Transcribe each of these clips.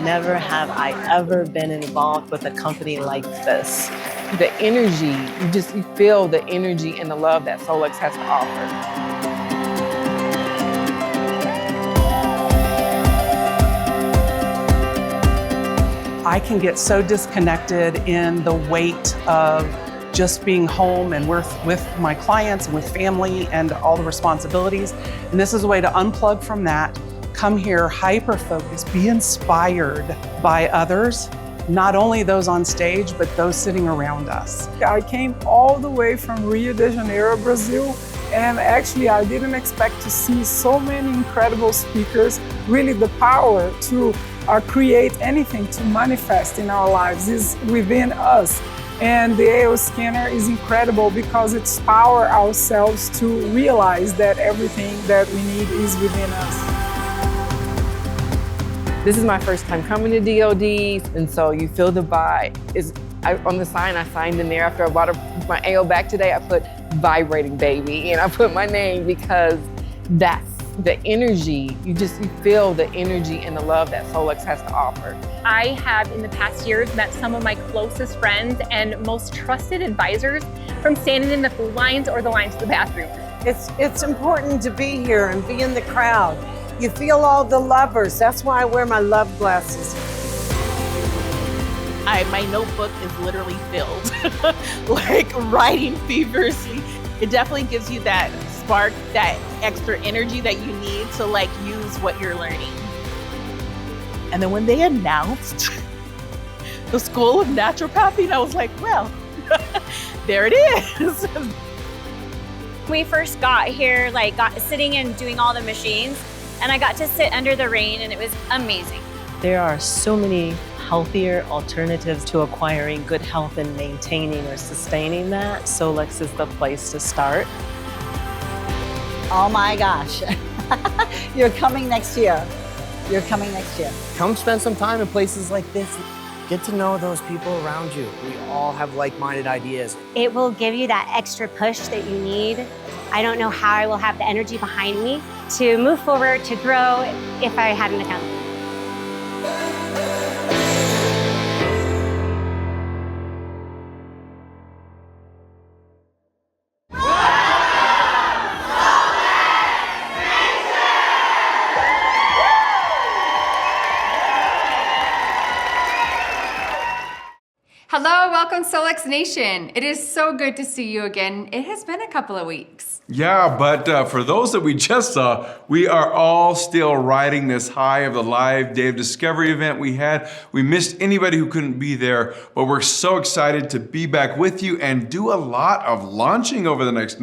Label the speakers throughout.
Speaker 1: never have I ever been involved with a company like this.
Speaker 2: The energy, you feel the energy and the love that Solex has to offer.
Speaker 3: I can get so disconnected in the weight of just being home and with my clients and with family and all the responsibilities. And this is a way to unplug from that, come here, hyper-focus, be inspired by others, not only those on stage, but those sitting around us.
Speaker 4: I came all the way from Rio de Janeiro, Brazil, and actually I didn't expect to see so many incredible speakers. Really the power to create anything, to manifest in our lives is within us. And the AO scanner is incredible because it's power ourselves to realize that everything that we need is within us.
Speaker 2: This is my first time coming to DoDs, and so you feel the vibe. On the sign, I signed in there after I bought my AO back today, I put vibrating baby, and I put my name because that's the energy. You feel the energy and the love that Solex has to offer.
Speaker 5: I have in the past years met some of my closest friends and most trusted advisors from standing in the food lines or the lines to the bathroom.
Speaker 6: It's important to be here and be in the crowd. You feel all the lovers. That's why I wear my love glasses.
Speaker 7: My notebook is literally filled, like writing feverishly. It definitely gives you that spark, that extra energy that you need to like use what you're learning. And then when they announced the School of Naturopathy, I was like, well, there it is.
Speaker 8: We first got here, got sitting and doing all the machines, and I got to sit under the rain, and it was amazing.
Speaker 1: There are so many healthier alternatives to acquiring good health and maintaining or sustaining that. Solex is the place to start.
Speaker 9: Oh my gosh, you're coming next year. You're coming next year.
Speaker 10: Come spend some time in places like this. Get to know those people around you. We all have like-minded ideas.
Speaker 8: It will give you that extra push that you need. I don't know how I will have the energy behind me to move forward, to grow if I hadn't accounted.
Speaker 11: Hello, welcome Solex Nation. It is so good to see you again. It has been a couple of weeks.
Speaker 12: Yeah, but for those that we just saw, we are all still riding this high of the live Day of Discovery event we had. We missed anybody who couldn't be there, but we're so excited to be back with you and do a lot of launching over the next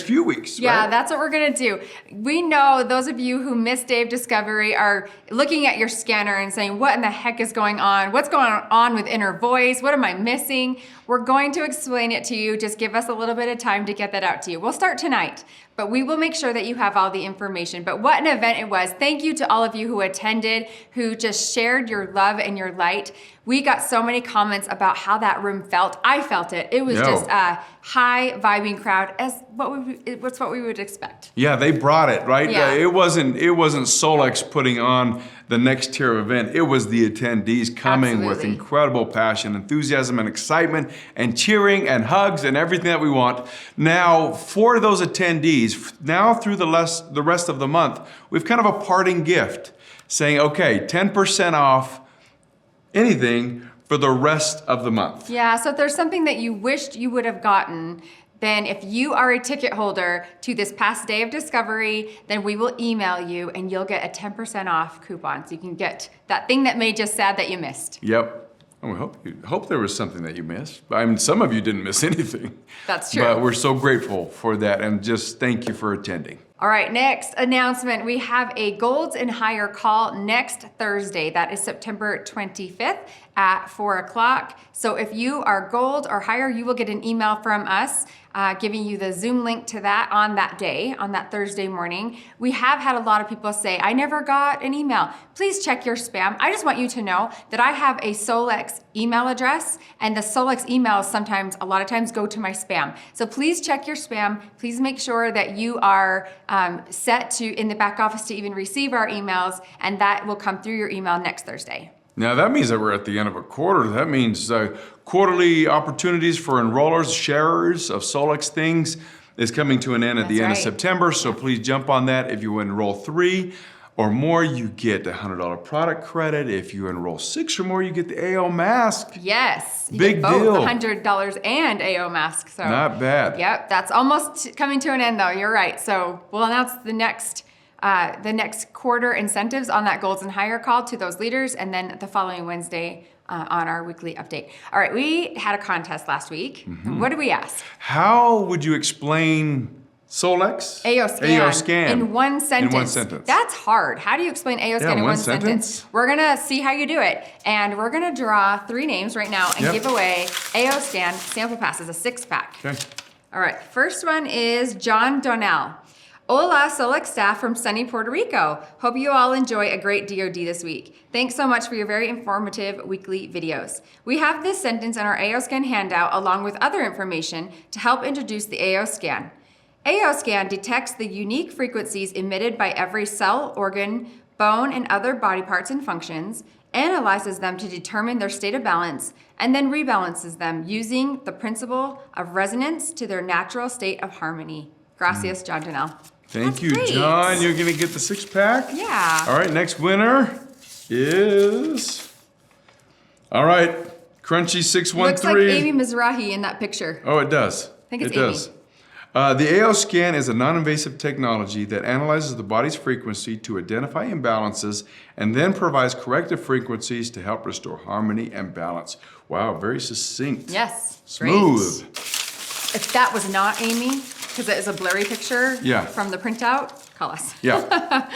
Speaker 12: few weeks.
Speaker 11: Yeah,
Speaker 12: right?
Speaker 11: That's what we're gonna do. We know those of you who missed Day of Discovery are looking at your scanner and saying, what in the heck is going on? What's going on with inner voice? What am I missing? We're going to explain it to you. Just give us a little bit of time to get that out to you. We'll start tonight, but we will make sure that you have all the information. But what an event it was. Thank you to all of you who attended, who just shared your love and your light. We got so many comments about how that room felt. I felt it. It was just a high vibing crowd, as what's what we would expect.
Speaker 12: Yeah, they brought it, right?
Speaker 11: Yeah.
Speaker 12: It wasn't Solex putting on the next tier of event. It was the attendees coming with incredible passion, enthusiasm, and excitement, and cheering and hugs and everything that we want. Now, for those attendees, now through the rest of the month, we've kind of a parting gift saying, okay, 10% off anything for the rest of the month.
Speaker 11: Yeah, so if there's something that you wished you would have gotten, then if you are a ticket holder to this past Day of Discovery, then we will email you and you'll get a 10% off coupon. So you can get that thing that made you sad that you missed.
Speaker 12: Yep. And we hope there was something that you missed. I mean, some of you didn't miss anything.
Speaker 11: That's true.
Speaker 12: But we're so grateful for that, and just thank you for attending.
Speaker 11: All right, next announcement. We have a Golds and Higher call next Thursday. That is September 25th at 4 o'clock. So if you are Gold or higher, you will get an email from us giving you the Zoom link to that on that day, on that Thursday morning. We have had a lot of people say, I never got an email. Please check your spam. I just want you to know that I have a Solex email address, and the Solex emails a lot of times go to my spam. So please check your spam. Please make sure that you are set to in the back office to even receive our emails, and that will come through your email next Thursday.
Speaker 12: Now that means that we're at the end of a quarter. That means quarterly opportunities for enrollers, sharers of Solex things is coming to an end at the end of September. So please jump on that. If you enroll 3 or more, you get a $100 product credit. If you enroll 6 or more, you get the AO mask.
Speaker 11: Yes, you
Speaker 12: Big
Speaker 11: get both
Speaker 12: deal.
Speaker 11: $100 and AO mask. So
Speaker 12: not bad.
Speaker 11: Yep, that's almost coming to an end though. You're right. So we'll announce the next quarter incentives on that Golds and Higher call to those leaders, and then the following Wednesday on our weekly update. All right, we had a contest last week. What did we ask?
Speaker 12: How would you explain Solex?
Speaker 11: AO scan.
Speaker 12: AO scan.
Speaker 11: In one sentence.
Speaker 12: In one sentence.
Speaker 11: That's hard. How do you explain AO scan in one sentence? We're gonna see how you do it. And we're gonna draw 3 names right now and give away AO scan sample passes, a 6-pack.
Speaker 12: Okay.
Speaker 11: All right, first one is John Donnell. Hola, Solex staff from sunny Puerto Rico. Hope you all enjoy a great DoD this week. Thanks so much for your very informative weekly videos. We have this sentence in our AO scan handout along with other information to help introduce the AO scan. AO scan detects the unique frequencies emitted by every cell, organ, bone, and other body parts and functions, analyzes them to determine their state of balance, and then rebalances them using the principle of resonance to their natural state of harmony. Gracias, John Donnell.
Speaker 12: Thank you, John. You're gonna get the 6-pack?
Speaker 11: Yeah.
Speaker 12: All right, next winner is, all right, Crunchy 613.
Speaker 11: Looks like Amy Mizrahi in that picture.
Speaker 12: Oh, it does.
Speaker 11: I think it's
Speaker 12: It does. The AO scan is a non-invasive technology that analyzes the body's frequency to identify imbalances and then provides corrective frequencies to help restore harmony and balance. Wow, very succinct.
Speaker 11: Yes.
Speaker 12: Smooth.
Speaker 11: Great. If that was not Amy, because it is a blurry picture from the printout, call us.
Speaker 12: Yeah.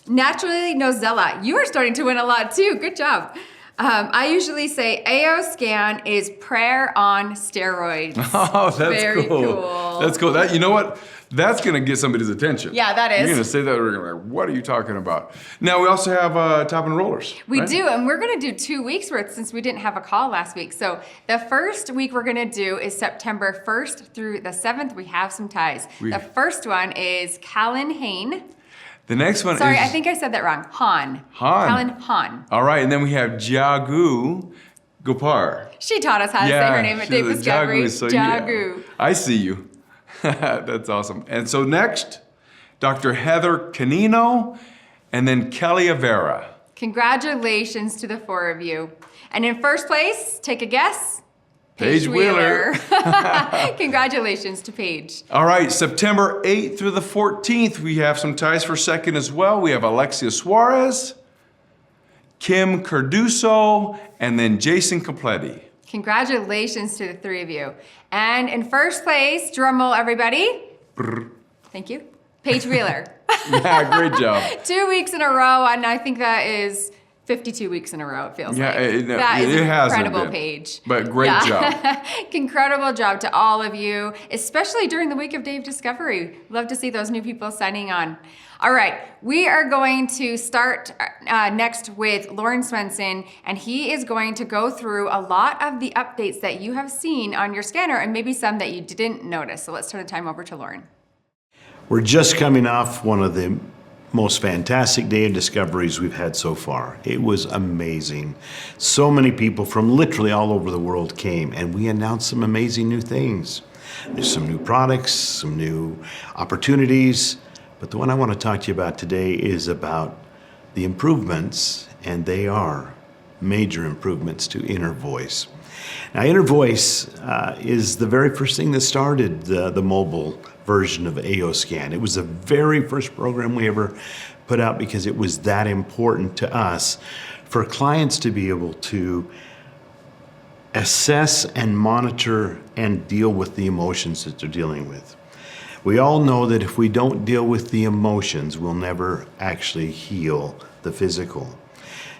Speaker 11: Naturally Nozella, you are starting to win a lot too. Good job. I usually say AO scan is prayer on steroids.
Speaker 12: Oh, that's
Speaker 11: Very
Speaker 12: cool. That's cool. That, you know what? That's gonna get somebody's attention.
Speaker 11: Yeah, that is.
Speaker 12: You're gonna say that, we're gonna be like, what are you talking about? Now, we also have top enrollers.
Speaker 11: We
Speaker 12: right?
Speaker 11: do, and we're gonna do 2 weeks worth since we didn't have a call last week. So the first week we're gonna do is September 1st through the 7th. We have some ties. The first one is Callan Hain.
Speaker 12: The next one
Speaker 11: Sorry,
Speaker 12: is...
Speaker 11: I think I said that wrong. Han.
Speaker 12: Han.
Speaker 11: Callan Han.
Speaker 12: All right, and then we have Jagu Gopar.
Speaker 11: She taught us how to say her name at Dave Discovery.
Speaker 12: Jagu. So
Speaker 11: Jagu.
Speaker 12: Yeah, I see you. That's awesome. And so next, Dr. Heather Canino, and then Kelly Avera.
Speaker 11: Congratulations to the 4 of you. And in first place, take a guess.
Speaker 12: Paige Wheeler.
Speaker 11: Congratulations to Paige.
Speaker 12: All right, September 8th through the 14th, we have some ties for second as well. We have Alexia Suarez, Kim Carduso, and then Jason Completi.
Speaker 11: Congratulations to the 3 of you. And in first place, drum roll everybody.
Speaker 12: Brr.
Speaker 11: Thank you. Paige Wheeler.
Speaker 12: Yeah, great job.
Speaker 11: 2 weeks in a row, and I think that is 52 weeks in a row, it feels like. That is an incredible Paige.
Speaker 12: But great job.
Speaker 11: Incredible job to all of you, especially during the week of Dave Discovery. Love to see those new people signing on. All right, we are going to start next with Lauren Swenson, and he is going to go through a lot of the updates that you have seen on your scanner and maybe some that you didn't notice. So let's turn the time over to Lauren.
Speaker 13: We're just coming off one of the most fantastic day of discoveries we've had so far. It was amazing. So many people from literally all over the world came, and we announced some amazing new things. There's some new products, some new opportunities, but the one I want to talk to you about today is about the improvements, and they are major improvements to Inner Voice. Now, Inner Voice is the very first thing that started the mobile version of AO Scan. It was the very first program we ever put out because it was that important to us for clients to be able to assess and monitor and deal with the emotions that they're dealing with. We all know that if we don't deal with the emotions, we'll never actually heal the physical.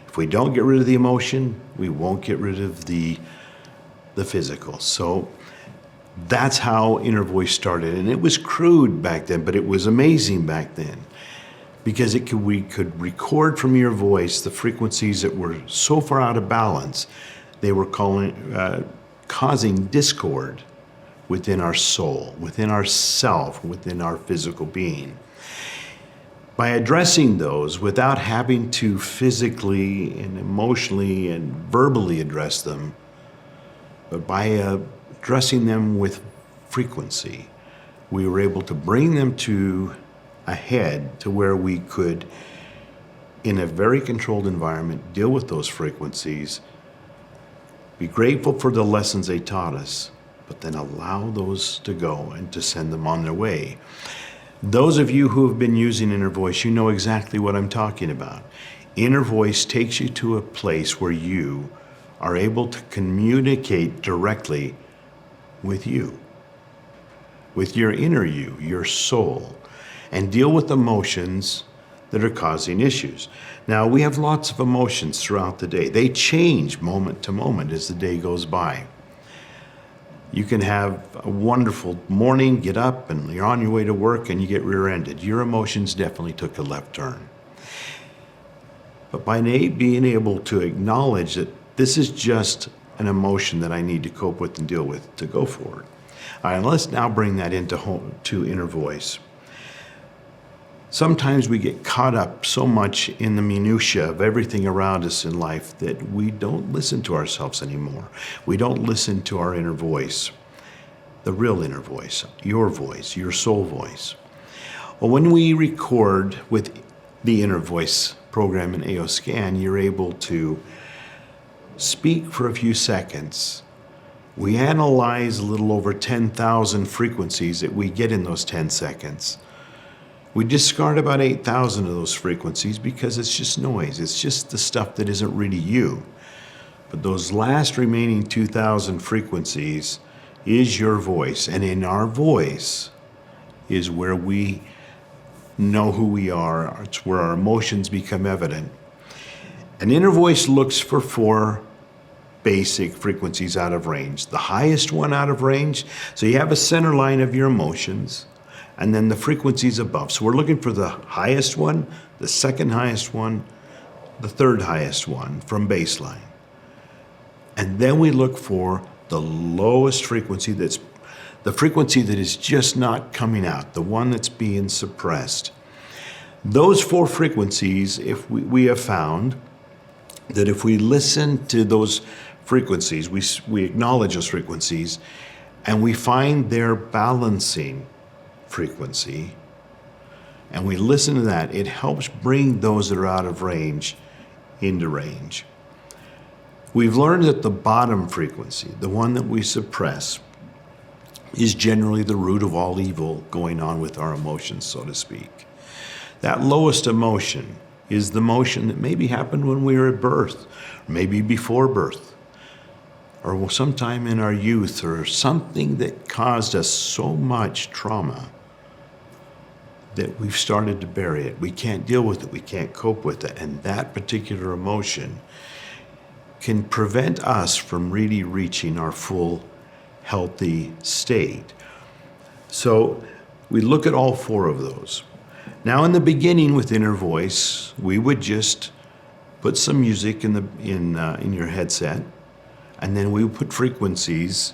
Speaker 13: If we don't get rid of the emotion, we won't get rid of the physical. So that's how Inner Voice started. And it was crude back then, but it was amazing back then because we could record from your voice the frequencies that were so far out of balance, they were causing discord within our soul, within our self, within our physical being. By addressing those without having to physically and emotionally and verbally address them, but by addressing them with frequency, we were able to bring them to a head to where we could, in a very controlled environment, deal with those frequencies, be grateful for the lessons they taught us, but then allow those to go and to send them on their way. Those of you who have been using Inner Voice, you know exactly what I'm talking about. Inner Voice takes you to a place where you are able to communicate directly with you, with your inner you, your soul, and deal with emotions that are causing issues. Now, we have lots of emotions throughout the day. They change moment to moment as the day goes by. You can have a wonderful morning, get up, and you're on your way to work and you get rear-ended. Your emotions definitely took a left turn. But by being able to acknowledge that this is just an emotion that I need to cope with and deal with to go forward. All right, let's now bring that to Inner Voice. Sometimes we get caught up so much in the minutiae of everything around us in life that we don't listen to ourselves anymore. We don't listen to our inner voice, the real inner voice, your soul voice. Well, when we record with the Inner Voice program in AO Scan, you're able to speak for a few seconds. We analyze a little over 10,000 frequencies that we get in those 10 seconds. We discard about 8,000 of those frequencies because it's just noise. It's just the stuff that isn't really you. But those last remaining 2,000 frequencies is your voice. And in our voice is where we know who we are. It's where our emotions become evident. An Inner Voice looks for 4 basic frequencies out of range. The highest one out of range, so you have a center line of your emotions, and then the frequencies above. So we're looking for the highest one, the second highest one, the third highest one from baseline. And then we look for the lowest frequency, that's the frequency that is just not coming out, the one that's being suppressed. Those 4 frequencies, if we have found that if we listen to those frequencies, we acknowledge those frequencies, and we find their balancing frequency, and we listen to that, it helps bring those that are out of range into range. We've learned that the bottom frequency, the one that we suppress, is generally the root of all evil going on with our emotions, so to speak. That lowest emotion is the emotion that maybe happened when we were at birth, maybe before birth, or sometime in our youth, or something that caused us so much trauma that we've started to bury it. We can't deal with it. We can't cope with it. And that particular emotion can prevent us from really reaching our full healthy state. So we look at all 4 of those. Now in the beginning with Inner Voice, we would just put some music in your headset, and then we would put frequencies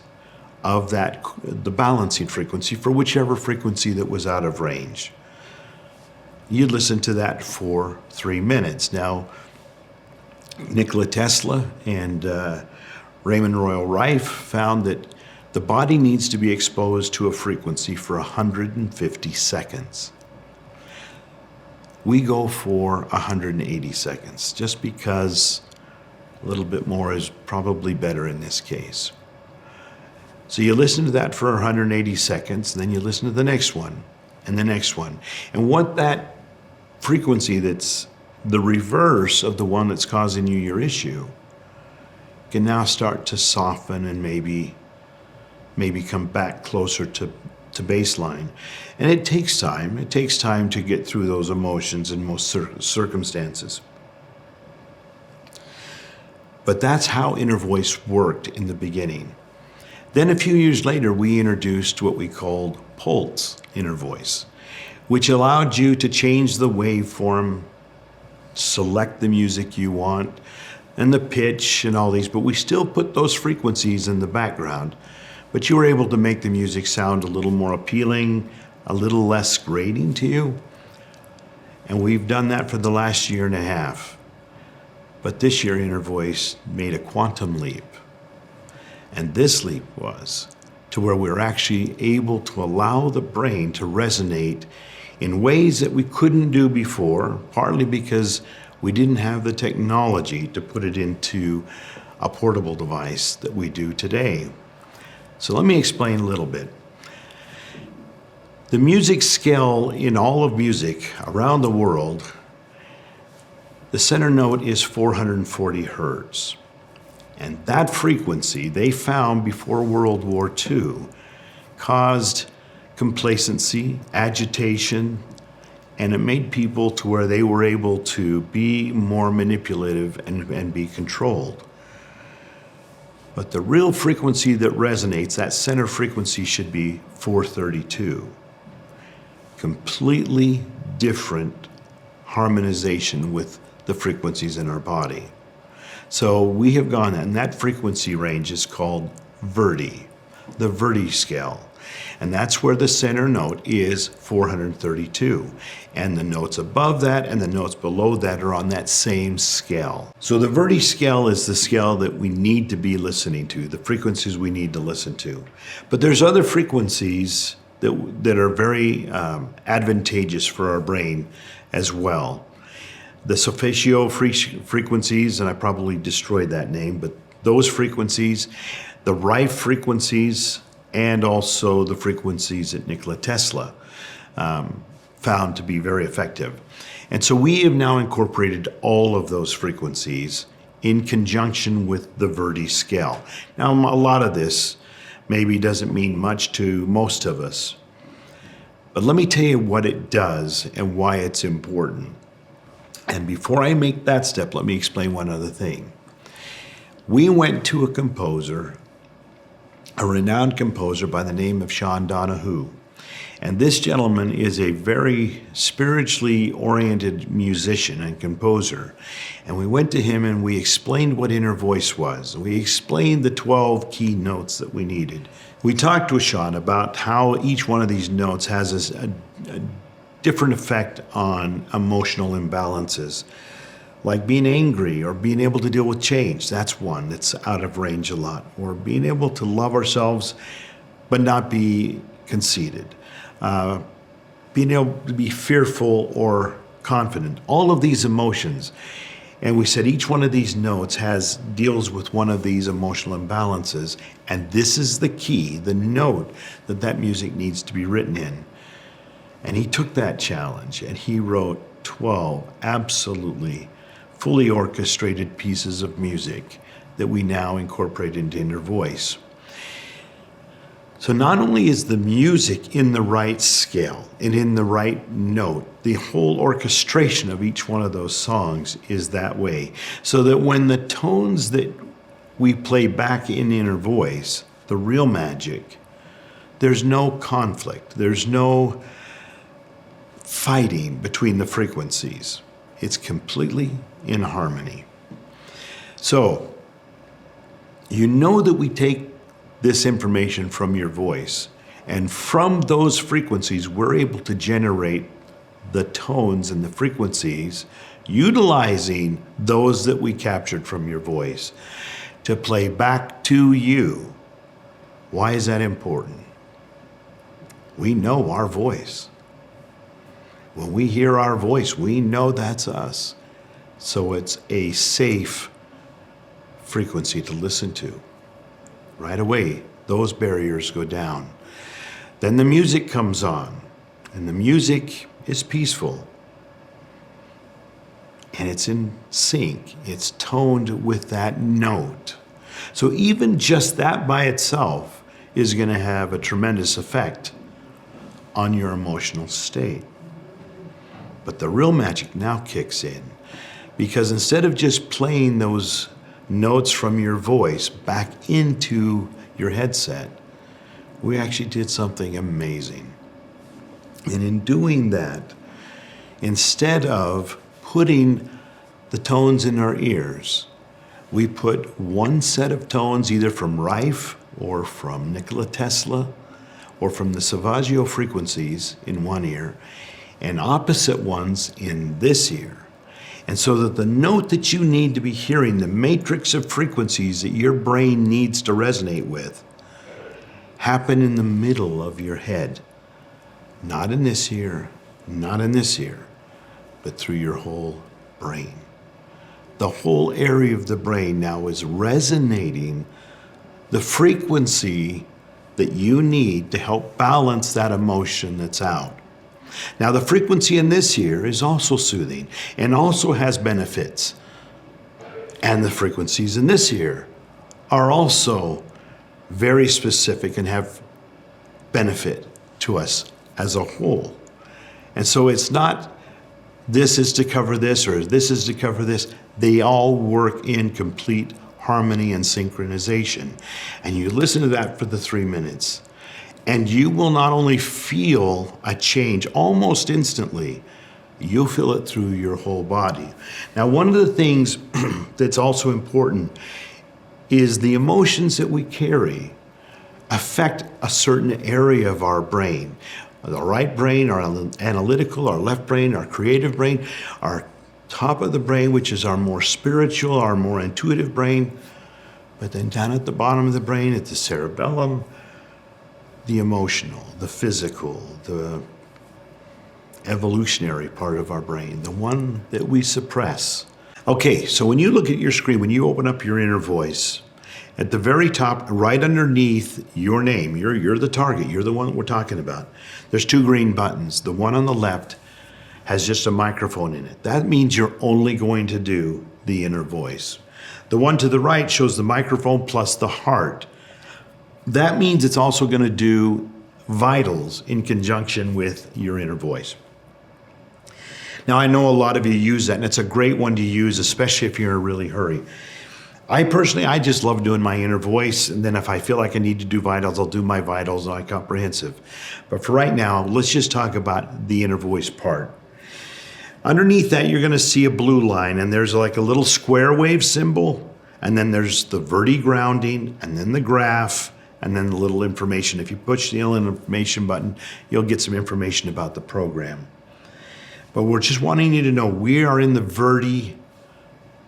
Speaker 13: of that, the balancing frequency for whichever frequency that was out of range. You'd listen to that for 3 minutes. Now, Nikola Tesla and Raymond Royal Rife found that the body needs to be exposed to a frequency for 150 seconds. We go for 180 seconds, just because a little bit more is probably better in this case. So you listen to that for 180 seconds, and then you listen to the next one, and the next one. And what that frequency that's the reverse of the one that's causing you your issue can now start to soften and maybe come back closer to baseline. And it takes time. It takes time to get through those emotions in most circumstances. But that's how Inner Voice worked in the beginning. Then a few years later, we introduced what we called Pulse Inner Voice, which allowed you to change the waveform, select the music you want, and the pitch and all these, but we still put those frequencies in the background. But you were able to make the music sound a little more appealing, a little less grating to you. And we've done that for the last year and a half. But this year, Inner Voice made a quantum leap. And this leap was to where we're actually able to allow the brain to resonate in ways that we couldn't do before, partly because we didn't have the technology to put it into a portable device that we do today. So let me explain a little bit. The music scale in all of music around the world, the center note is 440 hertz. And that frequency they found before World War II caused complacency, agitation, and it made people to where they were able to be more manipulative and be controlled. But the real frequency that resonates, that center frequency, should be 432. Completely different harmonization with the frequencies in our body. So we have gone, and that frequency range is called Verdi, the Verdi scale. And that's where the center note is 432. And the notes above that and the notes below that are on that same scale. So the Verdi scale is the scale that we need to be listening to, the frequencies we need to listen to. But there's other frequencies that are very advantageous for our brain as well. The solfeggio frequencies, and I probably destroyed that name, but those frequencies, the Rife frequencies, and also the frequencies that Nikola Tesla found to be very effective. And so we have now incorporated all of those frequencies in conjunction with the Verdi scale. Now, a lot of this maybe doesn't mean much to most of us, but let me tell you what it does and why it's important. And before I make that step, let me explain one other thing. We went to a composer, a renowned composer by the name of Sean Donahue. And this gentleman is a very spiritually oriented musician and composer. And we went to him and we explained what Inner Voice was. We explained the 12 key notes that we needed. We talked with Sean about how each one of these notes has a different effect on emotional imbalances, like being angry or being able to deal with change. That's one that's out of range a lot. Or being able to love ourselves but not be conceited. Being able to be fearful or confident. All of these emotions. And we said each one of these notes deals with one of these emotional imbalances, and this is the key, the note that music needs to be written in. And he took that challenge and he wrote 12 absolutely fully orchestrated pieces of music that we now incorporate into Inner Voice. So not only is the music in the right scale and in the right note, the whole orchestration of each one of those songs is that way. So that when the tones that we play back in Inner Voice, the real magic, there's no conflict, there's no fighting between the frequencies. It's completely in harmony. So, you know that we take this information from your voice, and from those frequencies, we're able to generate the tones and the frequencies utilizing those that we captured from your voice to play back to you. Why is that important? We know our voice. When we hear our voice, we know that's us. So it's a safe frequency to listen to. Right away, those barriers go down. Then the music comes on, and the music is peaceful. And it's in sync. It's toned with that note. So even just that by itself is going to have a tremendous effect on your emotional state. But the real magic now kicks in, because instead of just playing those notes from your voice back into your headset, we actually did something amazing. And in doing that, instead of putting the tones in our ears, we put one set of tones either from Rife or from Nikola Tesla or from the Solfeggio frequencies in one ear, and opposite ones in this ear. And so that the note that you need to be hearing, the matrix of frequencies that your brain needs to resonate with, happen in the middle of your head. Not in this ear, not in this ear, but through your whole brain. The whole area of the brain now is resonating the frequency that you need to help balance that emotion that's out. Now, the frequency in this ear is also soothing and also has benefits. And the frequencies in this ear are also very specific and have benefit to us as a whole. And so it's not this is to cover this or this is to cover this. They all work in complete harmony and synchronization. And you listen to that for the 3 minutes. And you will not only feel a change almost instantly, you'll feel it through your whole body. Now, one of the things that's also important is the emotions that we carry affect a certain area of our brain. The right brain, our analytical, our left brain, our creative brain, our top of the brain, which is our more spiritual, our more intuitive brain. But then down at the bottom of the brain, at the cerebellum, the emotional, the physical, the evolutionary part of our brain, the one that we suppress. Okay, so when you look at your screen, when you open up your inner voice, at the very top, right underneath your name, you're the target, you're the one that we're talking about. There's 2 green buttons. The one on the left has just a microphone in it. That means you're only going to do the inner voice. The one to the right shows the microphone plus the heart. That means it's also going to do vitals in conjunction with your inner voice. Now, I know a lot of you use that, and it's a great one to use, especially if you're in a really hurry. I just love doing my inner voice, and then if I feel like I need to do vitals, I'll do my vitals and my comprehensive. But for right now, let's just talk about the inner voice part. Underneath that, you're going to see a blue line, and there's like a little square wave symbol, and then there's the verti-grounding, and then the graph, and then the little information. If you push the little information button, you'll get some information about the program. But we're just wanting you to know we are in the verti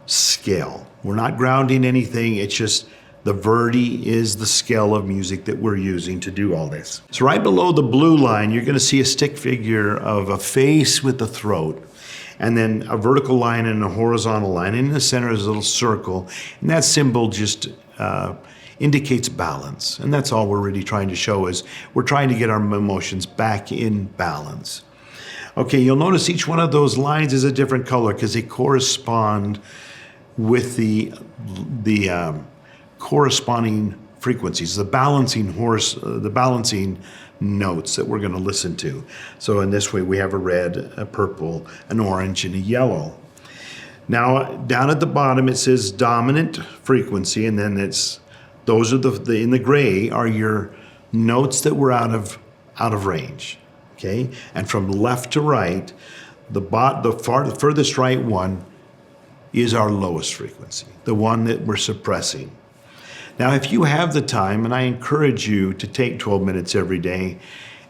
Speaker 13: scale. We're not grounding anything. It's just the verti is the scale of music that we're using to do all this. So right below the blue line, you're going to see a stick figure of a face with a throat, and then a vertical line and a horizontal line. And in the center is a little circle, and that symbol just indicates balance. And that's all we're really trying to show is we're trying to get our emotions back in balance. Okay, you'll notice each one of those lines is a different color because they correspond with the corresponding frequencies, the balancing notes that we're going to listen to. So in this way, we have a red, a purple, an orange, and a yellow. Now, down at the bottom, it says dominant frequency, and then those are in the gray are your notes that were out of range. Okay, and from left to right, the furthest right one is our lowest frequency, the one that we're suppressing. Now, if you have the time, and I encourage you to take 12 minutes every day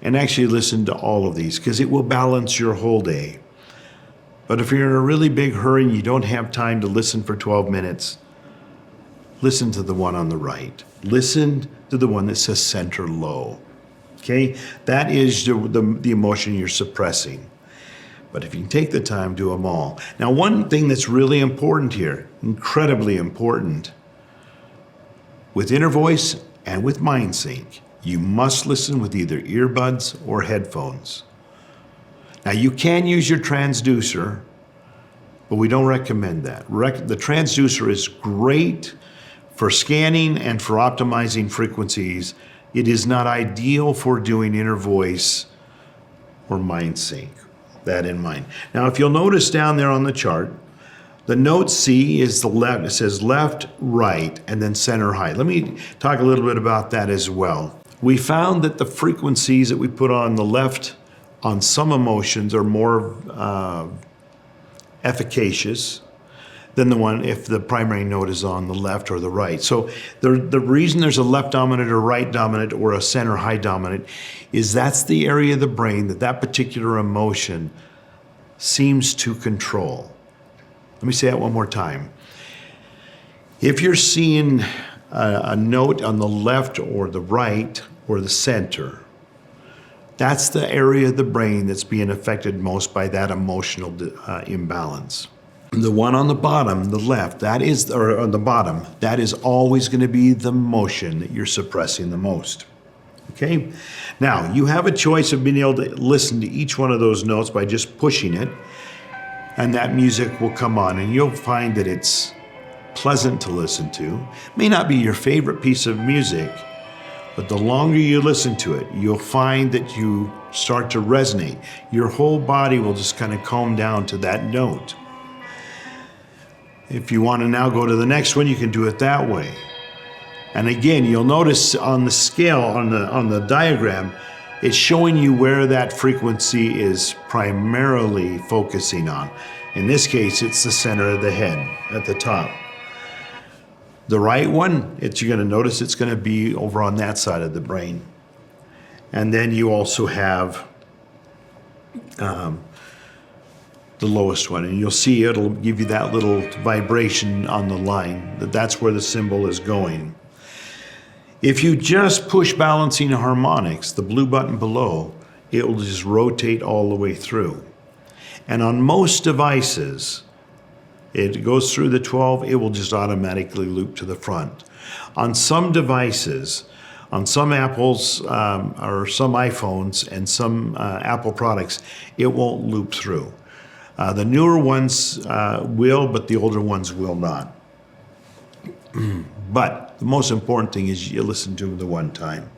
Speaker 13: and actually listen to all of these, because it will balance your whole day. But if you're in a really big hurry and you don't have time to listen for 12 minutes, listen to the one on the right. Listen to the one that says center low. Okay, that is the emotion you're suppressing. But if you can take the time, do them all. Now, one thing that's really important here, incredibly important, with inner voice and with mind sync, you must listen with either earbuds or headphones. Now, you can use your transducer, but we don't recommend that. The transducer is great for scanning and for optimizing frequencies. It is not ideal for doing inner voice or mind sync. That in mind. Now, if you'll notice down there on the chart, the note C is the left. It says left, right, and then center high. Let me talk a little bit about that as well. We found that the frequencies that we put on the left on some emotions are more efficacious than the one if the primary node is on the left or the right. So the reason there's a left dominant or right dominant or a center high dominant is that's the area of the brain that particular emotion seems to control. Let me say that one more time. If you're seeing a note on the left or the right or the center, that's the area of the brain that's being affected most by that emotional imbalance. The one on the bottom, the left, or on the bottom, that is always going to be the motion that you're suppressing the most. Okay? Now, you have a choice of being able to listen to each one of those notes by just pushing it, and that music will come on, and you'll find that it's pleasant to listen to. It may not be your favorite piece of music, but the longer you listen to it, you'll find that you start to resonate. Your whole body will just kind of calm down to that note. If you want to now go to the next one, you can do it that way. And again, you'll notice on the scale, on the diagram, it's showing you where that frequency is primarily focusing on. In this case, it's the center of the head at the top. The right one, you're going to notice it's going to be over on that side of the brain. And then you also have the lowest one, and you'll see it'll give you that little vibration on the line, that's where the symbol is going. If you just push balancing harmonics, the blue button below, it will just rotate all the way through. And on most devices, it goes through the 12, it will just automatically loop to the front. On some devices, on some Apples or some iPhones and some Apple products, it won't loop through. The newer ones will, but the older ones will not. But the most important thing is you listen to them the one time.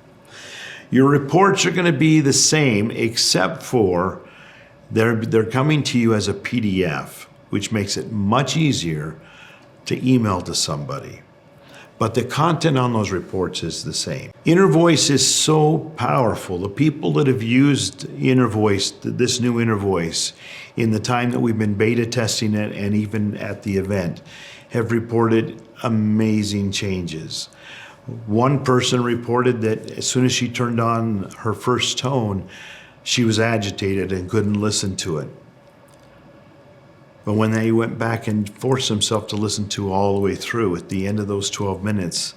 Speaker 13: Your reports are going to be the same, except for they're coming to you as a PDF, which makes it much easier to email to somebody. But the content on those reports is the same. Inner Voice is so powerful. The people that have used Inner Voice, this new Inner Voice, in the time that we've been beta testing it and even at the event, have reported amazing changes. One person reported that as soon as she turned on her first tone, she was agitated and couldn't listen to it. But when they went back and forced themselves to listen to all the way through, at the end of those 12 minutes,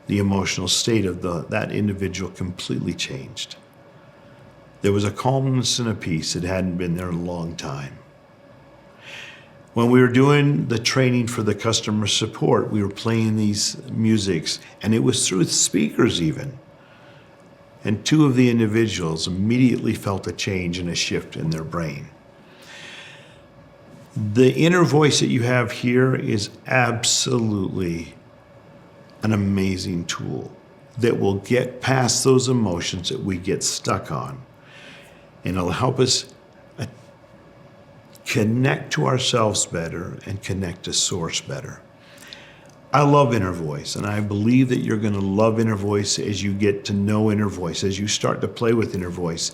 Speaker 13: the emotional state of that individual completely changed. There was a calmness and a peace that hadn't been there in a long time. When we were doing the training for the customer support, we were playing these musics, and it was through the speakers even. And two of the individuals immediately felt a change and a shift in their brain. The Inner Voice that you have here is absolutely an amazing tool that will get past those emotions that we get stuck on. And it'll help us connect to ourselves better and connect to Source better. I love Inner Voice, and I believe that you're going to love Inner Voice as you get to know Inner Voice, as you start to play with Inner Voice.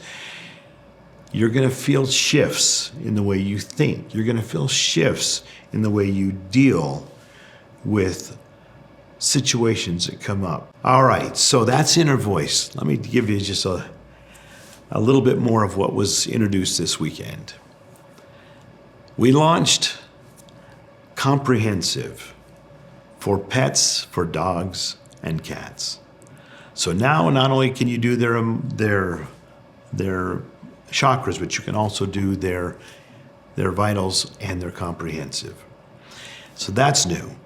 Speaker 13: You're going to feel shifts in the way you think. You're going to feel shifts in the way you deal with situations that come up. All right, so that's Inner Voice. Let me give you just a little bit more of what was introduced this weekend. We launched Comprehensive for pets, for dogs and cats. So now not only can you do their chakras, but you can also do their vitals and their comprehensive. So that's new.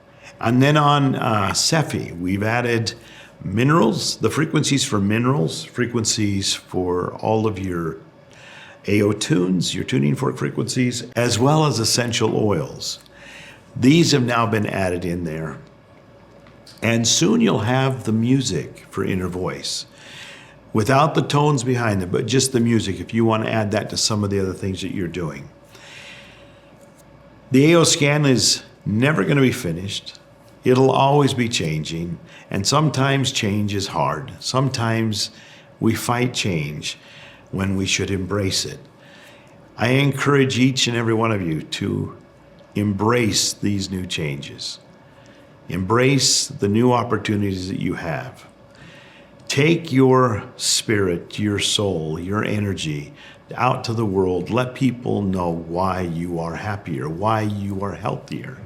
Speaker 13: And then on Sept, we've added minerals, the frequencies for minerals, frequencies for all of your AO tunes, your tuning fork frequencies, as well as essential oils. These have now been added in there. And soon you'll have the music for Inner Voice. Without the tones behind it, but just the music, if you want to add that to some of the other things that you're doing. The AO scan is never going to be finished. It'll always be changing, and sometimes change is hard. Sometimes we fight change when we should embrace it. I encourage each and every one of you to Embrace these new changes. Embrace the new opportunities that you have. Take your spirit, your soul, your energy out to the world. Let people know why you are happier, why you are healthier,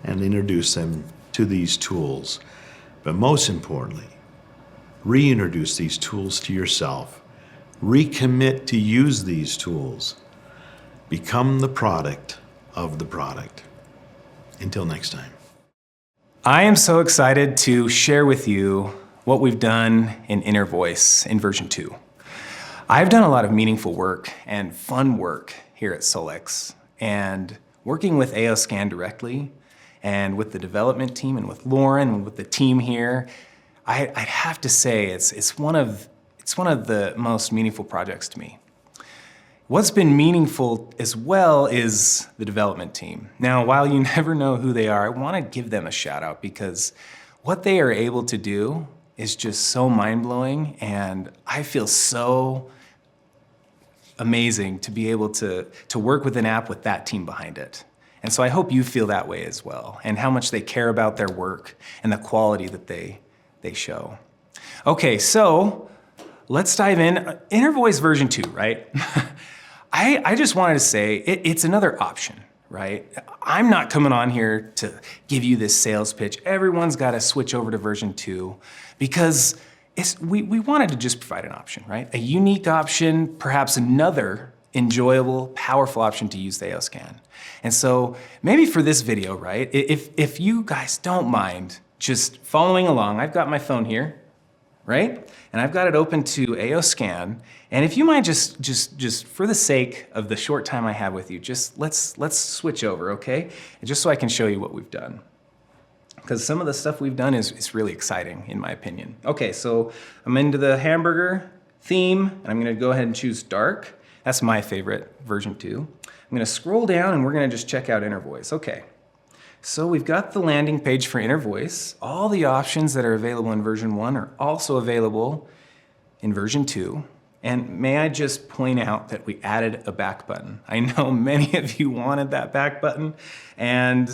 Speaker 13: and introduce them to these tools. But most importantly, reintroduce these tools to yourself. Recommit to use these tools. Become the product of the product. Until next time.
Speaker 14: I am so excited to share with you what we've done in Inner Voice in version 2. I've done a lot of meaningful work and fun work here at Solex, and working with AOScan directly and with the development team and with Lauren and with the team here, I'd have to say it's one of the most meaningful projects to me. What's been meaningful as well is the development team. Now, while you never know who they are, I want to give them a shout out because what they are able to do is just so mind-blowing, and I feel so amazing to be able to work with an app with that team behind it. And so I hope you feel that way as well, and how much they care about their work and the quality that they show. Okay, so let's dive in. Inner Voice version 2, right? I just wanted to say it's another option, right? I'm not coming on here to give you this sales pitch. Everyone's got to switch over to version 2 because we wanted to just provide an option, right? A unique option, perhaps another enjoyable, powerful option to use the AOScan. And so maybe for this video, right, if you guys don't mind just following along, I've got my phone here, right? And I've got it open to AOScan. And if you mind just for the sake of the short time I have with you, just let's switch over, okay? And just so I can show you what we've done. Because some of the stuff we've done is really exciting, in my opinion. Okay, so I'm into the hamburger theme, and I'm gonna go ahead and choose dark. That's my favorite, version 2. I'm gonna scroll down and we're gonna just check out Inner Voice. Okay, so we've got the landing page for Inner Voice. All the options that are available in version 1 are also available in version 2. And may I just point out that we added a back button. I know many of you wanted that back button, and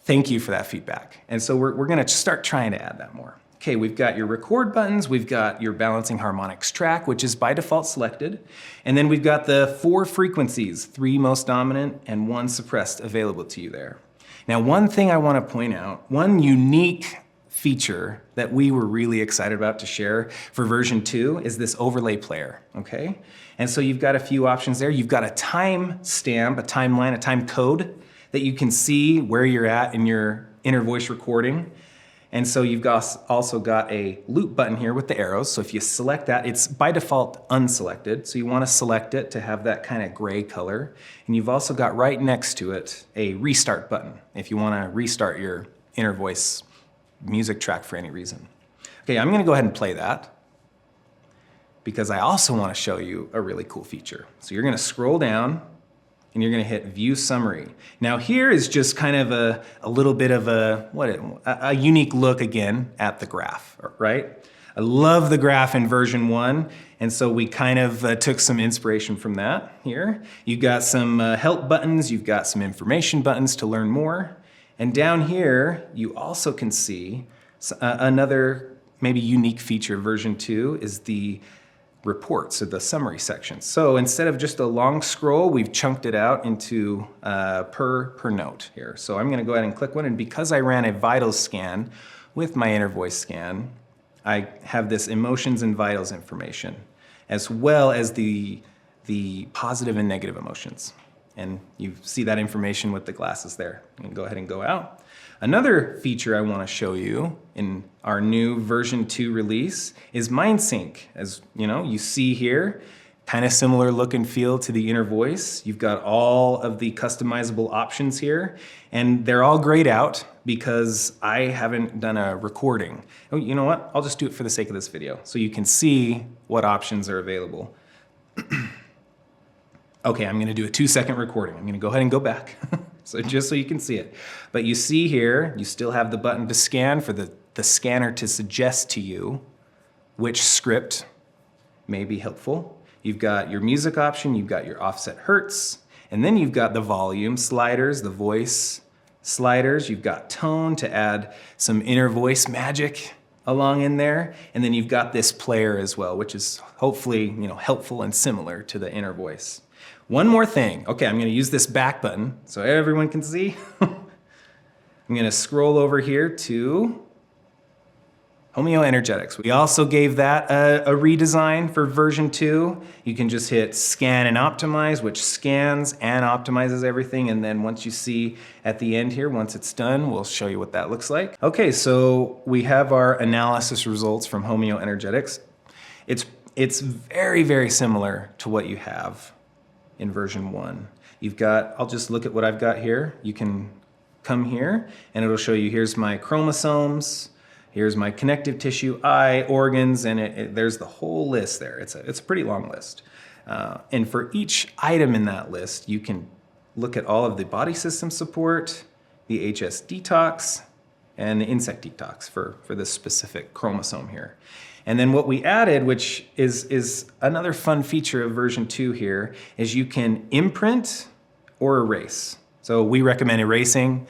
Speaker 14: thank you for that feedback. And so we're gonna start trying to add that more. Okay, we've got your record buttons, we've got your balancing harmonics track, which is by default selected. And then we've got the 4 frequencies, 3 most dominant and 1 suppressed, available to you there. Now, one thing I wanna point out, one unique feature that we were really excited about to share for version 2 is this overlay player, okay? And so you've got a few options there. You've got a time stamp, a timeline, a time code that you can see where you're at in your Inner Voice recording. And so you've also got a loop button here with the arrows. So if you select that, it's by default unselected. So you want to select it to have that kind of gray color. And you've also got right next to it a restart button if you want to restart your Inner Voice music track for any reason. Okay, I'm going to go ahead and play that because I also want to show you a really cool feature. So you're going to scroll down and you're gonna hit View Summary. Now here is just kind of a little bit of a unique look again at the graph, right? I love the graph in version 1, and so we kind of took some inspiration from that here. You've got some help buttons, you've got some information buttons to learn more, and down here you also can see another maybe unique feature of version 2 is the reports, or the summary section. So instead of just a long scroll, we've chunked it out into per note here. So I'm gonna go ahead and click one, and because I ran a vitals scan with my Inner Voice scan, I have this emotions and vitals information, as well as the positive and negative emotions. And you see that information with the glasses there. You can go ahead and go out. Another feature I want to show you in our new version 2 release is MindSync. As you know, you see here, kind of similar look and feel to the Inner Voice. You've got all of the customizable options here, and they're all grayed out because I haven't done a recording. Oh, you know what? I'll just do it for the sake of this video so you can see what options are available. Okay, I'm gonna do a 2-second recording. I'm gonna go ahead and go back, so just so you can see it. But you see here, you still have the button to scan for the scanner to suggest to you which script may be helpful. You've got your music option, you've got your offset hertz, And then you've got the volume sliders, the voice sliders. You've got tone to add some inner voice magic along in there. And then you've got this player as well, which is hopefully, helpful and similar to the inner voice. One more thing. Okay, I'm gonna use this back button so everyone can see. I'm gonna scroll over here to HomeoEnergetix. We also gave that a redesign for version 2. You can just hit scan and optimize, which scans and optimizes everything. And then once you see at the end here, once it's done, we'll show you what that looks like. Okay, so we have our analysis results from HomeoEnergetix. It's very, very similar to what you have in version 1. I'll just look at what I've got here. You can come here and it'll show you, here's my chromosomes, here's my connective tissue, eye, organs, and there's the whole list there. It's a pretty long list. And for each item in that list, you can look at all of the body system support, the HS detox, and the insect detox for this specific chromosome here. And then what we added, which is another fun feature of version 2 here, is you can imprint or erase. So we recommend erasing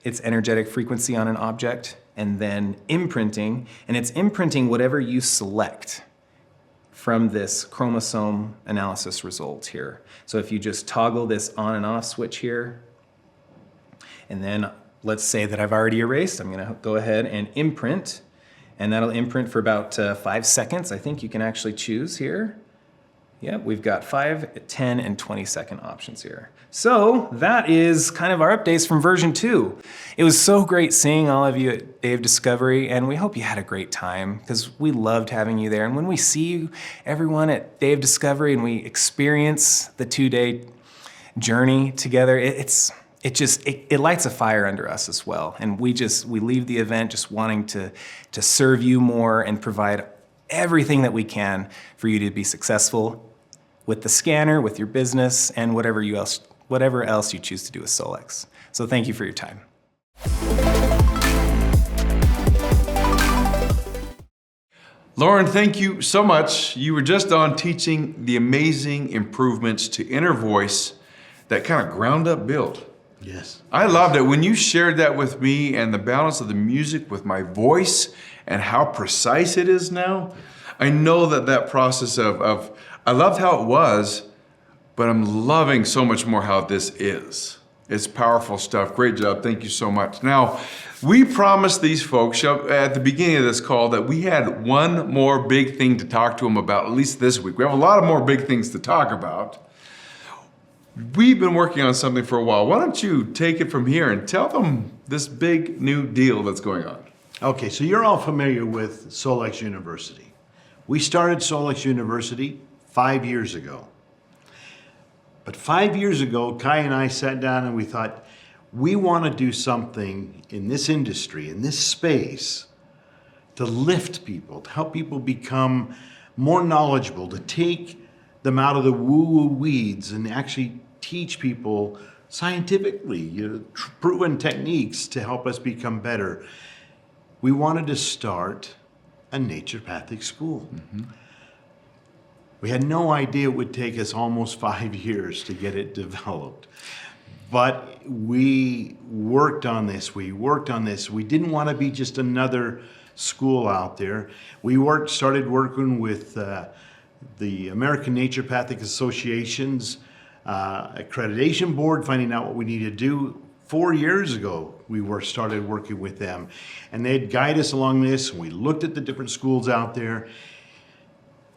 Speaker 14: its energetic frequency on an object, and then imprinting, and it's imprinting whatever you select from this chromosome analysis result here. So if you just toggle this on and off switch here, and then let's say that I've already erased, I'm gonna go ahead and imprint, and that'll imprint for about 5 seconds. I think you can actually choose here. Yep, we've got 5, 10, and 20-second options here. So that is kind of our updates from version 2. It was so great seeing all of you at Day of Discovery, and we hope you had a great time because we loved having you there. And when we see you, everyone at Day of Discovery, and we experience the 2-day journey together, it lights a fire under us as well. And we leave the event just wanting to serve you more and provide everything that we can for you to be successful with the scanner, with your business, and whatever else you choose to do with Solex. So thank you for your time.
Speaker 12: Lauren, thank you so much. You were just on teaching the amazing improvements to inner voice, that kind of ground up build.
Speaker 13: Yes.
Speaker 12: I loved it when you shared that with me, and the balance of the music with my voice and how precise it is now. I know that process of I loved how it was, but I'm loving so much more how this is. It's powerful stuff. Great job. Thank you so much. Now, we promised these folks at the beginning of this call that we had one more big thing to talk to them about, at least this week. We have a lot of more big things to talk about. We've been working on something for a while. Why don't you take it from here and tell them this big new deal that's going on?
Speaker 13: Okay, so you're all familiar with Solex University. We started Solex University 5 years ago. But 5 years ago, Kai and I sat down and we thought, we want to do something in this industry, in this space, to lift people, to help people become more knowledgeable, to take them out of the woo-woo weeds and actually teach people scientifically, proven techniques to help us become better. We wanted to start a naturopathic school. Mm-hmm. We had no idea it would take us almost 5 years to get it developed. But we worked on this, we didn't want to be just another school out there. We started working with the American Naturopathic Association's accreditation board, finding out what we needed to do. 4 years ago, we started working with them, and they'd guide us along this. We looked at the different schools out there,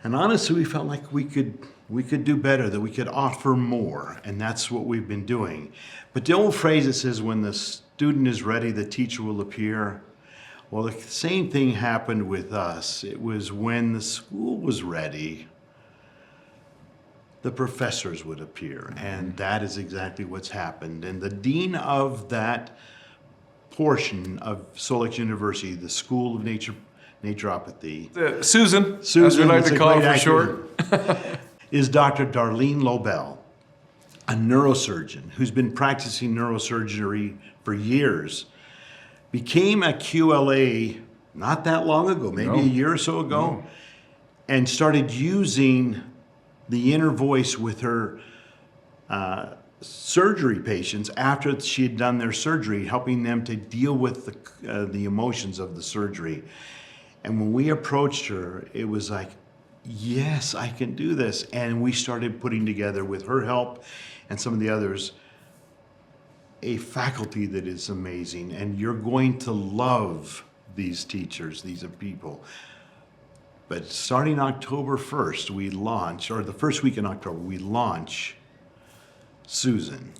Speaker 13: and honestly, we felt like we could do better, that we could offer more, and that's what we've been doing. But the old phrase that says, when the student is ready, the teacher will appear. Well, the same thing happened with us. It was when the school was ready, the professors would appear, and that is exactly what's happened. And the dean of that portion of Solex University, the School of Naturopathy,
Speaker 12: Susan, as we like to call her for short,
Speaker 13: is Dr. Darlene Lobel, a neurosurgeon who's been practicing neurosurgery for years, became a QLA not that long ago, maybe a year or so ago, and started using the inner voice with her surgery patients after she had done their surgery, helping them to deal with the emotions of the surgery. And when we approached her, it was like, yes, I can do this. And we started putting together, with her help and some of the others, a faculty that is amazing. And you're going to love these teachers, these people. But starting October 1st, we launch, or the first week in October, we launch Susan,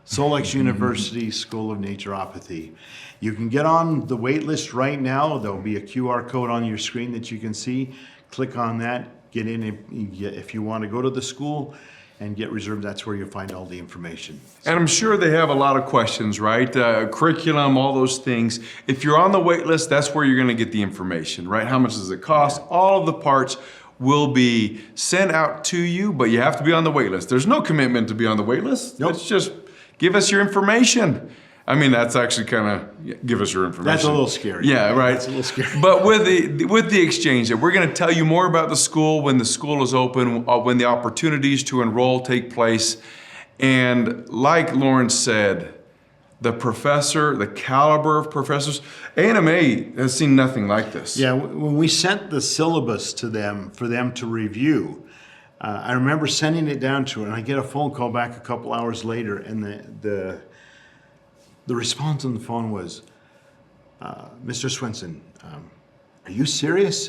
Speaker 13: Solex University School of Naturopathy. You can get on the wait list right now. There'll be a QR code on your screen that you can see. Click on that, get in. If you want to go to the school and get reserved, that's where you'll find all the information.
Speaker 12: And I'm sure they have a lot of questions, right? Curriculum, all those things. If you're on the wait list, that's where you're going to get the information, right? How much does it cost? All of the parts will be sent out to you, but you have to be on the wait list. There's no commitment to be on the wait list. Nope. It's just give us your information. I mean, that's actually kind of give us your information.
Speaker 13: That's a little scary.
Speaker 12: Yeah, right.
Speaker 13: That's a little scary.
Speaker 12: But with the exchange, we're going to tell you more about the school when the school is open, when the opportunities to enroll take place. And like Lauren said, the caliber of professors, A&MA has seen nothing like this.
Speaker 13: Yeah, when we sent the syllabus to them for them to review, I remember sending it down to her, and I get a phone call back a couple hours later, and the response on the phone was, Mr. Swenson, are you serious?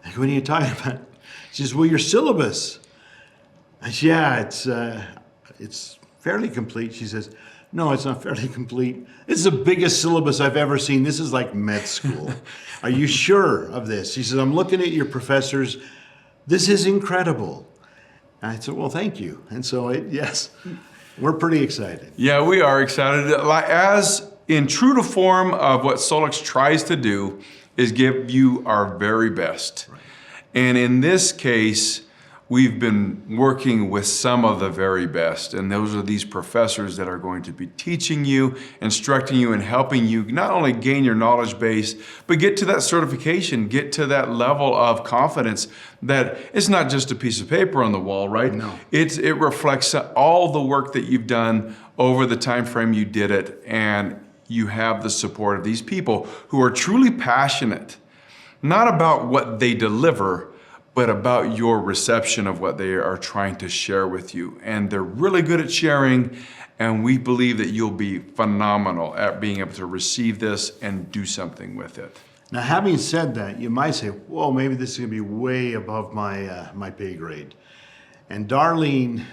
Speaker 13: I go, what are you talking about? She says, well, your syllabus. I said, yeah, it's fairly complete. She says, no, it's not fairly complete. This is the biggest syllabus I've ever seen. This is like med school. Are you sure of this? She says, I'm looking at your professors. This is incredible. And I said, well, thank you. And so, yes, we're pretty excited.
Speaker 12: Yeah, we are excited. As in true to form of what Solex tries to do is give you our very best. Right. And in this case, we've been working with some of the very best, and those are these professors that are going to be teaching you, instructing you, and helping you not only gain your knowledge base, but get to that certification, get to that level of confidence that it's not just a piece of paper on the wall, right?
Speaker 13: No.
Speaker 12: It reflects all the work that you've done over the time frame you did it, and you have the support of these people who are truly passionate, not about what they deliver, but about your reception of what they are trying to share with you. And they're really good at sharing, and we believe that you'll be phenomenal at being able to receive this and do something with it.
Speaker 13: Now, having said that, you might say, whoa, maybe this is gonna be way above my pay grade. And Darlene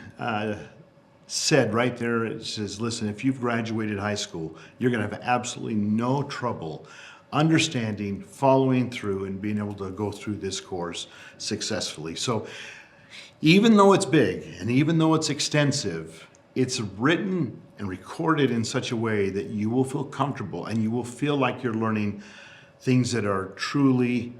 Speaker 13: said right there, it says, listen, if you've graduated high school, you're gonna have absolutely no trouble understanding, following through, and being able to go through this course successfully. So even though it's big and even though it's extensive, it's written and recorded in such a way that you will feel comfortable and you will feel like you're learning things that are truly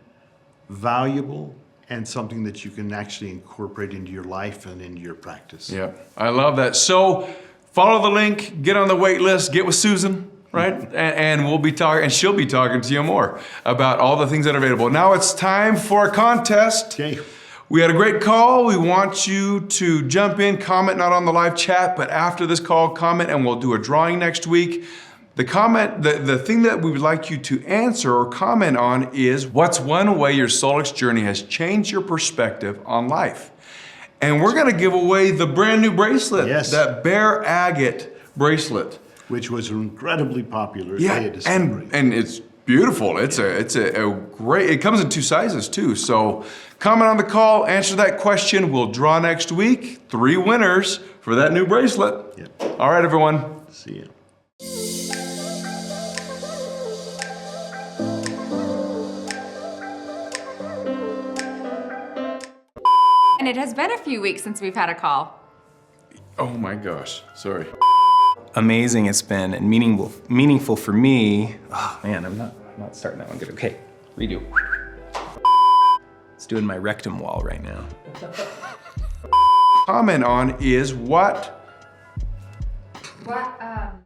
Speaker 13: valuable and something that you can actually incorporate into your life and into your practice.
Speaker 12: Yeah, I love that. So follow the link, get on the wait list, get with Susan, right? And we'll be talking, and she'll be talking to you more about all the things that are available. Now it's time for a contest.
Speaker 13: Okay.
Speaker 12: We had a great call. We want you to jump in, comment, not on the live chat, but after this call, comment, and we'll do a drawing next week. The comment, the thing that we would like you to answer or comment on is, what's one way your Solex journey has changed your perspective on life? And we're gonna give away the brand new bracelet,
Speaker 13: yes,
Speaker 12: that Bear Agate bracelet.
Speaker 13: Which was incredibly popular.
Speaker 12: Yeah, and it's beautiful. It's a great, it comes in 2 sizes too. So comment on the call, answer that question. We'll draw next week 3 winners for that new bracelet.
Speaker 13: Yep.
Speaker 12: All right, everyone.
Speaker 13: See you.
Speaker 11: And it has been a few weeks since we've had a call.
Speaker 12: Oh my gosh, sorry.
Speaker 14: Amazing it's been, and meaningful for me. Oh man, I'm not starting that one good. Okay, redo. It's doing my rectum wall right now.
Speaker 12: Comment on is what